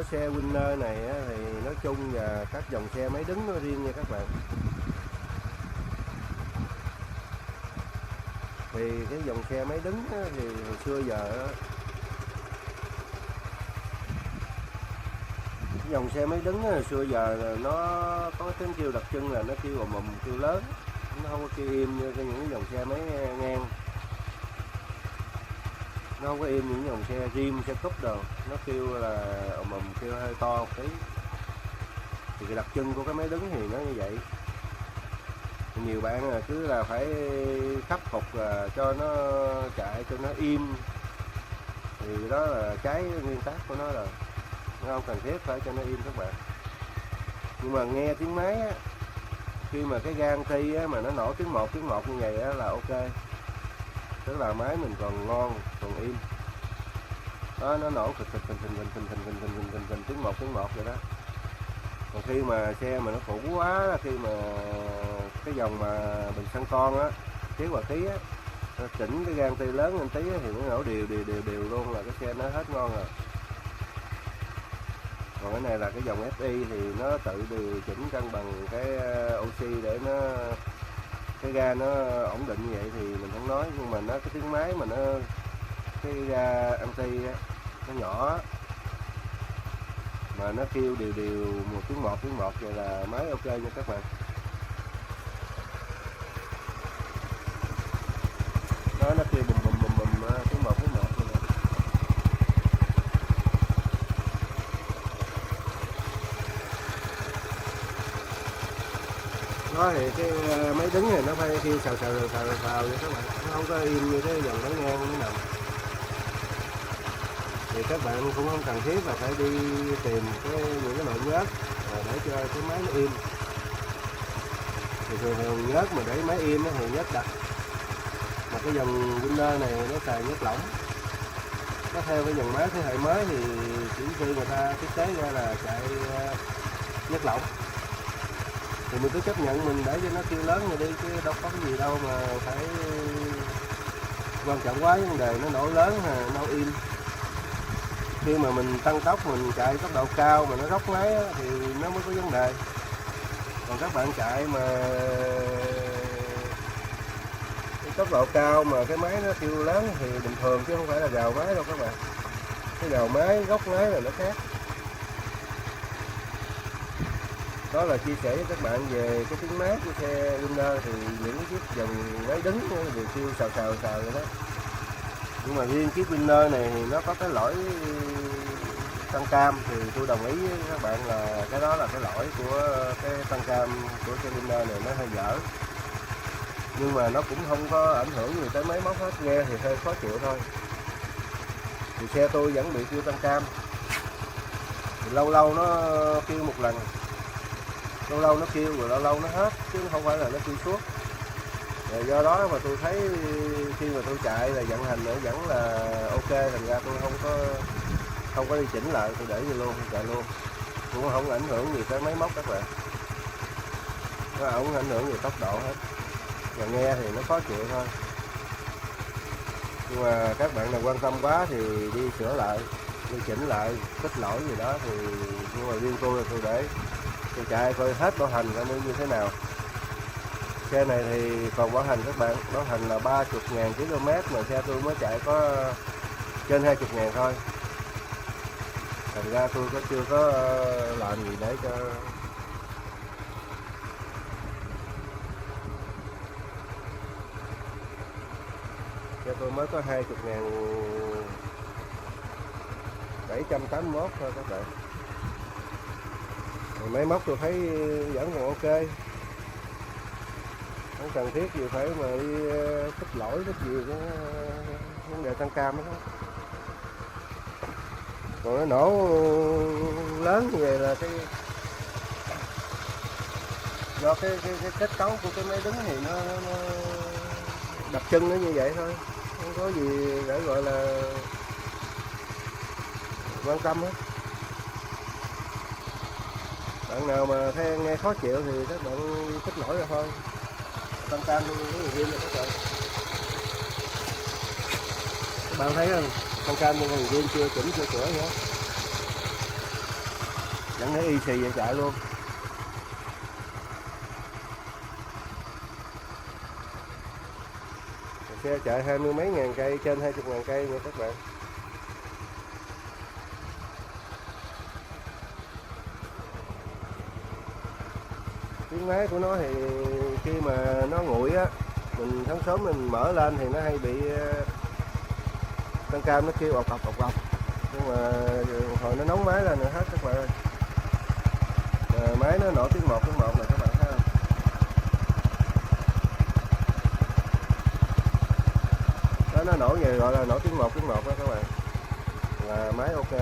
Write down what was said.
của xe Winner này á, thì nói chung và các dòng xe máy đứng nói riêng nha các bạn, thì cái dòng xe máy đứng á, thì hồi xưa giờ á, cái dòng xe máy đứng á, hồi xưa giờ là nó có tiếng kêu đặc trưng là nó kêu ầm ầm, kêu lớn, nó không có kêu im như những cái dòng xe máy ngang, nó không có im những dòng xe rim, xe cúp đồ, nó kêu là ầm ầm, kêu hơi to một tí. Thì cái đặc trưng của cái máy đứng thì nó như vậy. Nhiều bạn là cứ là phải khắc phục là cho nó chạy cho nó im, thì đó là trái nguyên tắc của nó rồi, nó không cần thiết phải cho nó im các bạn. Nhưng mà nghe tiếng máy á, khi mà cái gan ti á, mà nó nổ tiếng một như vậy á, là ok, tức là máy mình còn ngon, còn im. Đó, nó nổ phình tiếng một vậy đó. Còn khi mà xe mà nó cũ quá, khi mà cái dòng mà bình xăng con á, chiếc hòa khí á, nó chỉnh cái gan ti lớn lên tí thì nó nổ đều luôn, là cái xe nó hết ngon rồi. Còn cái này là cái dòng FI thì nó tự điều chỉnh cân bằng cái oxy để nó cái ga nó ổn định như vậy thì mình không nói, nhưng mà nó cái tiếng máy mà nó cái ga anti á, nó nhỏ mà nó kêu đều một tiếng một vậy là máy ok nha các bạn. Đó, nó kêu bùm tiếng một vậy nè. Đó thì cái máy đứng này nó phải kêu xào vậy các bạn, nó không có im như cái dòng máy ngang như thế nào. Thì các bạn cũng không cần thiết là phải đi tìm những cái loại nhớt để cho cái máy nó im. Thì thường nhớt mà để máy im thì nhớt đặc, mà cái dòng Winner này nó xài nhớt lỏng. Nó theo cái dòng máy thế hệ mới thì chỉ khi người ta thiết kế ra là chạy nhớt lỏng, thì mình cứ chấp nhận mình để cho nó kêu lớn rồi đi, chứ đâu có cái gì đâu mà phải quan trọng quá vấn đề nó nổ lớn hay nó im. Khi mà mình tăng tốc, mình chạy tốc độ cao mà nó róc máy á, thì nó mới có vấn đề. Còn các bạn chạy mà cái tốc độ cao mà cái máy nó kêu lớn thì bình thường, chứ không phải là gào máy đâu các bạn. Cái gào máy, góc máy là nó khác. Đó là chia sẻ với các bạn về cái tiếng máy của xe Winner. Thì những cái chiếc dòng máy đứng thì kêu xào vậy đó. Nhưng mà riêng chiếc Winner này thì nó có cái lỗi tăng cam, thì tôi đồng ý với các bạn là cái đó là cái lỗi của cái tăng cam của xe Winner này, nó hơi dở. Nhưng mà nó cũng không có ảnh hưởng gì tới máy móc hết, nghe thì hơi khó chịu thôi. Thì xe tôi vẫn bị kêu tăng cam, thì lâu nó kêu một lần, lâu nó kêu rồi lâu nó hết, chứ không phải là nó kêu suốt. Rồi do đó mà tôi thấy khi mà tôi chạy là vận hành nó vẫn là ok, thành ra tôi không có đi chỉnh lại, tôi để như luôn, chạy luôn, cũng không ảnh hưởng gì tới máy móc các bạn, nó không ảnh hưởng gì tốc độ hết, và nghe thì nó khó chịu thôi. Nhưng mà các bạn nào quan tâm quá thì đi sửa lại, đi chỉnh lại, tích lỗi gì đó thì, nhưng mà riêng tôi là tôi để tôi chạy coi hết bảo hành coi như thế nào. Xe này thì còn bảo hành các bạn, bảo hành là 30.000 km mà xe tôi mới chạy có trên 20.000 thôi. Thành ra tôi chưa có làm gì để cho tôi mới có 20.781 thôi các bạn. Rồi máy móc tôi thấy vẫn còn ok, không cần thiết gì phải mà đi tích lỗi tích gì cái vấn đề tăng cam đó. Còn nó nổ lớn như vậy là do cái kết cấu của cái máy đứng thì nó đặc trưng nó như vậy thôi, không có gì để gọi là quan tâm hết. Bạn nào mà thấy nghe khó chịu thì các bạn tích lỗi ra thôi, tăng cam với người riêng các bạn. Các bạn thấy không, tăng cam với người riêng chưa chỉnh chưa sửa nữa. dẫn thấy y xì vậy chạy luôn. Xe chạy 20 mấy ngàn cây, trên 20.000 cây nha các bạn. Tiếng máy của nó thì khi mà nó nguội á, mình sáng sớm mình mở lên thì nó hay bị con cam nó kêu ọc ọc ọc ọc, nhưng mà hồi nó nóng máy lên nữa hết các bạn ơi. Máy nó nổ tiếng một là các bạn thấy không? Đó, nó nổ về gọi là nổ tiếng một đó các bạn, là máy ok.